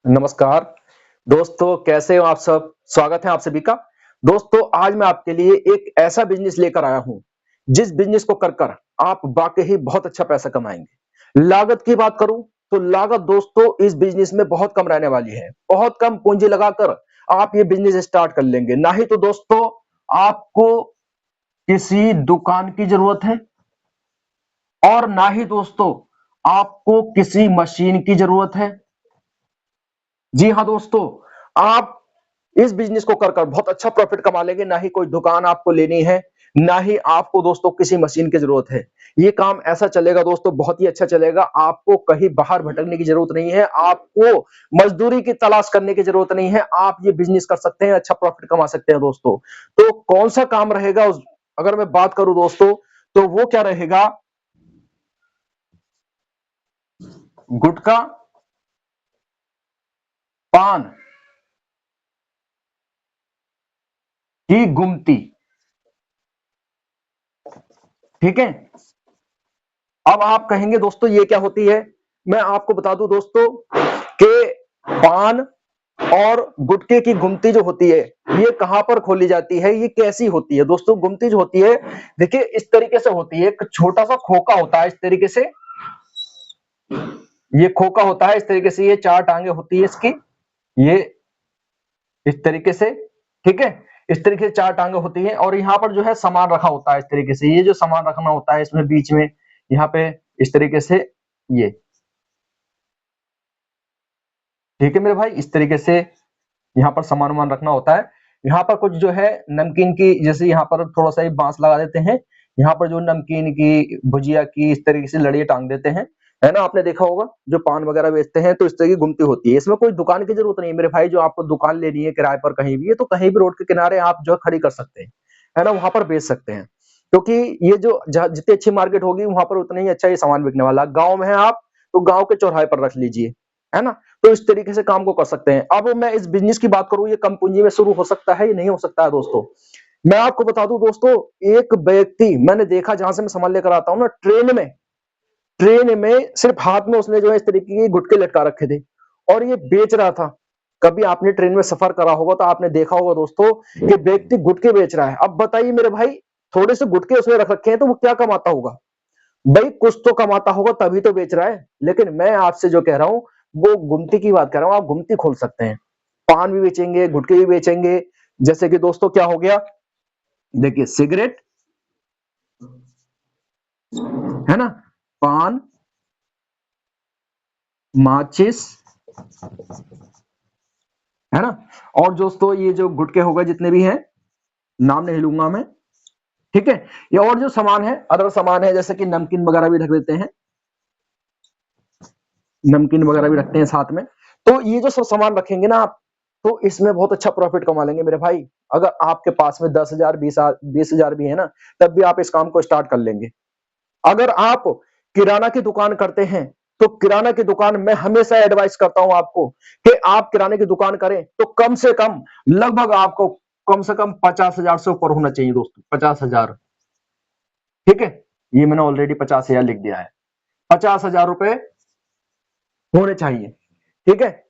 नमस्कार दोस्तों, कैसे हो आप सब? स्वागत है आप सभी का। दोस्तों, आज मैं आपके लिए एक ऐसा बिजनेस लेकर आया हूं जिस बिजनेस को कर आप वाकई बहुत अच्छा पैसा कमाएंगे। लागत की बात करूं तो लागत दोस्तों इस बिजनेस में बहुत कम रहने वाली है। बहुत कम पूंजी लगाकर आप ये बिजनेस स्टार्ट कर लेंगे। ना ही तो दोस्तों आपको किसी दुकान की जरूरत है और ना ही दोस्तों आपको किसी मशीन की जरूरत है। जी हाँ दोस्तों, आप इस बिजनेस को कर बहुत अच्छा प्रॉफिट कमा लेंगे। ना ही कोई दुकान आपको लेनी है, ना ही आपको दोस्तों किसी मशीन की जरूरत है। ये काम ऐसा चलेगा दोस्तों, बहुत ही अच्छा चलेगा। आपको कहीं बाहर भटकने की जरूरत नहीं है, आपको मजदूरी की तलाश करने की जरूरत नहीं है। आप ये बिजनेस कर सकते हैं, अच्छा प्रॉफिट कमा सकते हैं दोस्तों। तो कौन सा काम रहेगा अगर मैं बात करूं दोस्तों, तो वो क्या रहेगा? गुटखा, पान की गुमती। ठीक है। अब आप कहेंगे दोस्तों ये क्या होती है? मैं आपको बता दूं दोस्तों कि पान और गुटखे की गुमती जो होती है, ये कहां पर खोली जाती है, ये कैसी होती है दोस्तों? गुमती जो होती है, देखिए इस तरीके से होती है। एक छोटा सा खोखा होता है इस तरीके से, ये खोखा होता है इस तरीके से, ये चार टांगे होती है इसकी, ये इस तरीके से। ठीक है, इस तरीके से चार टांगे होती है और यहाँ पर जो है सामान रखा होता है इस तरीके से। ये जो सामान रखना होता है इसमें बीच में, यहाँ पे इस तरीके से, ये ठीक है मेरे भाई, इस तरीके से यहाँ पर सामान वामान रखना होता है। यहाँ पर कुछ जो है नमकीन की, जैसे यहाँ पर थोड़ा सा बांस लगा देते हैं, यहाँ पर जो नमकीन की, भुजिया की इस तरीके से लड़ियां टांग देते हैं, है ना? आपने देखा होगा जो पान वगैरह बेचते हैं तो इस तरह की गुमती होती है। इसमें कोई दुकान की जरूरत नहीं है मेरे भाई। जो आपको दुकान लेनी है किराए पर कहीं भी, ये तो कहीं भी रोड के किनारे आप जो है खड़ी कर सकते हैं, है ना? वहां पर बेच सकते हैं, क्योंकि ये जो जितनी अच्छी मार्केट होगी वहां पर उतना ही अच्छा ये सामान बिकने वाला। गाँव में है आप तो गाँव के चौराहे पर रख लीजिए, है ना? तो इस तरीके से काम को कर सकते हैं। अब मैं इस बिजनेस की बात करूं, ये कम पूंजी में शुरू हो सकता है या नहीं हो सकता है दोस्तों? मैं आपको बता दूं दोस्तों, एक व्यक्ति मैंने देखा, जहां से मैं सामान लेकर आता हूं ना, ट्रेन में सिर्फ हाथ में उसने जो है इस तरीके के गुटके लटका रखे थे और ये बेच रहा था। कभी आपने ट्रेन में सफर करा होगा तो आपने देखा होगा दोस्तों कि व्यक्ति गुटके बेच रहा है। अब बताइए मेरे भाई, थोड़े से गुटके उसने रख रखे हैं तो वो क्या कमाता होगा? भाई कुछ तो कमाता होगा, तभी तो बेच रहा है। लेकिन मैं आपसे जो कह रहा हूं वो गुमती की बात कर रहा हूं। आप गुमती खोल सकते हैं, पान भी बेचेंगे, गुटके भी बेचेंगे। जैसे कि दोस्तों क्या हो गया, देखिए सिगरेट, है ना, पान, माचिस, है ना, और दोस्तों ये जो गुटके हो गए जितने भी हैं, नाम नहीं लूंगा मैं। ठीक है, ये और जो सामान है, अदर सामान है, जैसे कि नमकीन वगैरह भी रख देते हैं, नमकीन वगैरह भी रखते हैं साथ में। तो ये जो सब सामान रखेंगे ना आप, तो इसमें बहुत अच्छा प्रॉफिट कमा लेंगे मेरे भाई। अगर आपके पास में 10,000 20,000 भी है ना, तब भी आप इस काम को स्टार्ट कर लेंगे। अगर आप किराना की दुकान करते हैं तो किराना की दुकान मैं हमेशा एडवाइस करता हूं आपको कि आप किराने की दुकान करें तो कम से कम, लगभग आपको कम से कम 50,000 से ऊपर होना चाहिए दोस्तों, 50,000। ठीक है, ये मैंने ऑलरेडी 50,000 लिख दिया है। 50,000 रुपए होने चाहिए। ठीक है,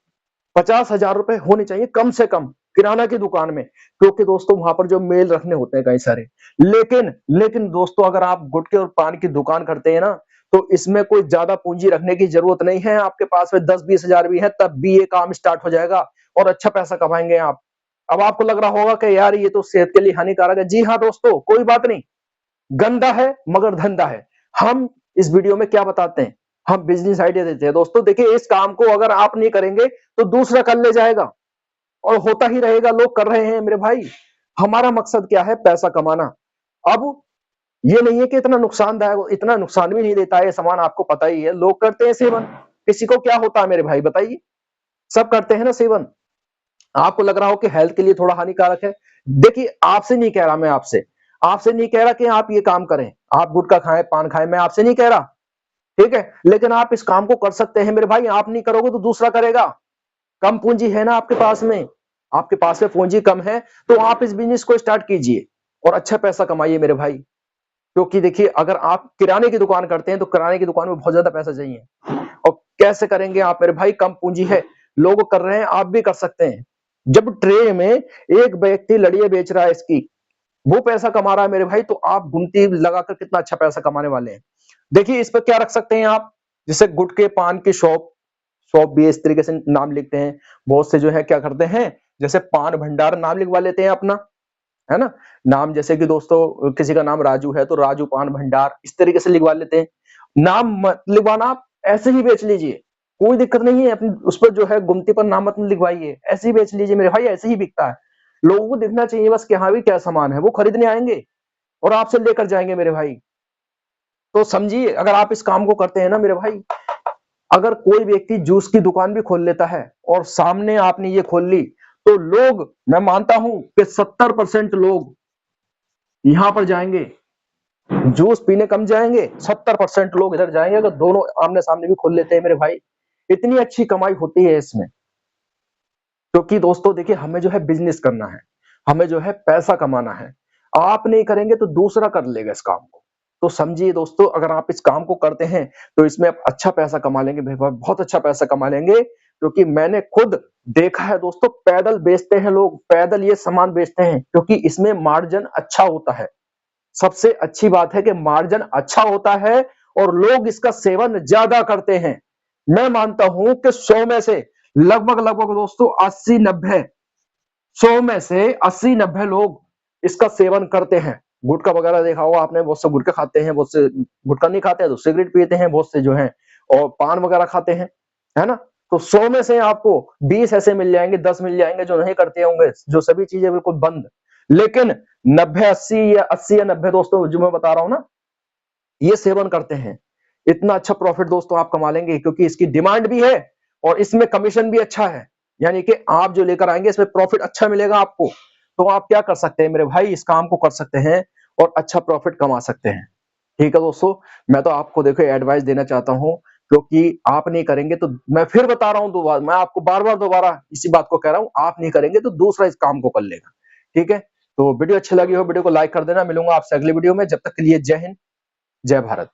50,000 रुपए होने चाहिए कम से कम किराना की दुकान में, क्योंकि दोस्तों वहां पर जो मेल रखने होते हैं कई सारे। लेकिन लेकिन दोस्तों अगर आप गुटखे और पान की दुकान करते हैं ना, तो इसमें कोई ज्यादा पूंजी रखने की जरूरत नहीं है। आपके पास में 10-20,000 भी है तब भी ये काम स्टार्ट हो जाएगा और अच्छा पैसा कमाएंगे आप। अब आपको लग रहा होगा कि यार ये तो सेहत के लिए हानिकारक है। जी हाँ दोस्तों, कोई बात नहीं, गंदा है मगर धंधा है। हम इस वीडियो में क्या बताते हैं, हम बिजनेस आइडिया देते हैं दोस्तों। देखिए इस काम को अगर आप नहीं करेंगे तो दूसरा कर ले जाएगा और होता ही रहेगा, लोग कर रहे हैं मेरे भाई। हमारा मकसद क्या है? पैसा कमाना। अब ये नहीं है कि इतना नुकसानदायक, इतना नुकसान भी नहीं देता है सामान, आपको पता ही है। लोग करते हैं सेवन, किसी को क्या होता है मेरे भाई बताइए? सब करते हैं ना सेवन। आपको लग रहा हो कि हेल्थ के लिए थोड़ा हानिकारक है, देखिए आपसे नहीं कह रहा, मैं आपसे आपसे नहीं कह रहा कि आप ये काम करें, आप गुटखा खाएं, पान खाएं, मैं आपसे नहीं कह रहा। ठीक है, लेकिन आप इस काम को कर सकते हैं मेरे भाई। आप नहीं करोगे तो दूसरा करेगा। कम पूंजी है ना आपके पास में, आपके पास में पूंजी कम है, तो आप इस बिजनेस को स्टार्ट कीजिए और अच्छा पैसा कमाइए मेरे भाई। क्योंकि देखिए अगर आप किराने की दुकान करते हैं तो किराने की दुकान में बहुत ज्यादा पैसा चाहिए। और कैसे करेंगे आप मेरे भाई? कम पूंजी है, लोग कर रहे हैं, आप भी कर सकते हैं। जब ट्रे में एक व्यक्ति लड़ियां बेच रहा है इसकी, वो पैसा कमा रहा है मेरे भाई, तो आप गुनती लगाकर कितना अच्छा पैसा कमाने वाले हैं। देखिए इस पर क्या रख सकते हैं आप, जैसे गुटके पान की शॉप, शॉप भी इस तरीके से नाम लिखते हैं। बहुत से जो है क्या करते हैं, जैसे पान भंडार नाम लिखवा लेते हैं अपना, है ना, नाम जैसे कि दोस्तों किसी का नाम राजू है तो राजू पान भंडार इस तरीके से लिखवा लेते हैं। नाम मत लिखवाना, आप ऐसे ही बेच लीजिए, कोई दिक्कत नहीं है, अपनी उस पर जो है गुमती पर नाम मत लिखवाइए, ऐसे ही बेच लीजिए मेरे भाई, ऐसे ही बिकता है। लोगों को दिखना चाहिए बस कि हाँ भी क्या सामान है, वो खरीदने आएंगे और आपसे लेकर जाएंगे मेरे भाई। तो समझिए, अगर आप इस काम को करते हैं ना मेरे भाई, अगर कोई व्यक्ति जूस की दुकान भी खोल लेता है और सामने आपने ये खोल ली, तो लोग, मैं मानता हूं कि 70% लोग यहां पर जाएंगे, जूस पीने कम जाएंगे, 70% लोग इधर जाएंगे। अगर दोनों आमने सामने भी खोल लेते हैं मेरे भाई, इतनी अच्छी कमाई होती है इसमें। क्योंकि दोस्तों देखिए, हमें जो है बिजनेस करना है, हमें जो है पैसा कमाना है। आप नहीं करेंगे तो दूसरा कर लेगा इस काम को। तो समझिए दोस्तों, अगर आप इस काम को करते हैं तो इसमें आप अच्छा पैसा कमा लेंगे भाई, बहुत अच्छा पैसा कमा लेंगे। क्योंकि मैंने खुद देखा है दोस्तों, पैदल बेचते हैं लोग, पैदल ये सामान बेचते हैं, क्योंकि इसमें मार्जिन अच्छा होता है। सबसे अच्छी बात है कि मार्जिन अच्छा होता है और लोग इसका सेवन ज्यादा करते हैं। मैं मानता हूं कि 100 में से लगभग दोस्तों 80-90, 100 में से 80-90 लोग इसका सेवन करते हैं। गुटखा वगैरह देखा होगा आपने, बहुत से गुटखा खाते हैं, बहुत से गुटखा नहीं खाते हैं तो सिगरेट पीते हैं, बहुत से जो है और पान वगैरह खाते हैं, है ना। तो 100 में से आपको 20 ऐसे मिल जाएंगे, 10 मिल जाएंगे जो नहीं करते होंगे, जो सभी चीजें बिल्कुल बंद। लेकिन 90-80 या 90 दोस्तों जो मैं बता रहा हूं ना, ये सेवन करते हैं। इतना अच्छा प्रॉफिट दोस्तों आप कमा लेंगे, क्योंकि इसकी डिमांड भी है और इसमें कमीशन भी अच्छा है। यानी कि आप जो लेकर आएंगे इसमें प्रॉफिट अच्छा मिलेगा आपको। तो आप क्या कर सकते हैं मेरे भाई, इस काम को कर सकते हैं और अच्छा प्रॉफिट कमा सकते हैं। ठीक है दोस्तों, मैं तो आपको देखो एडवाइस देना चाहता हूं, क्योंकि आप नहीं करेंगे तो, मैं फिर बता रहा हूं दोबारा, मैं आपको बार बार दोबारा इसी बात को कह रहा हूं, आप नहीं करेंगे तो दूसरा इस काम को कर लेगा। ठीक है, तो वीडियो अच्छी लगी हो वीडियो को लाइक कर देना। मिलूंगा आपसे अगली वीडियो में, जब तक के लिए जय हिंद, जय भारत।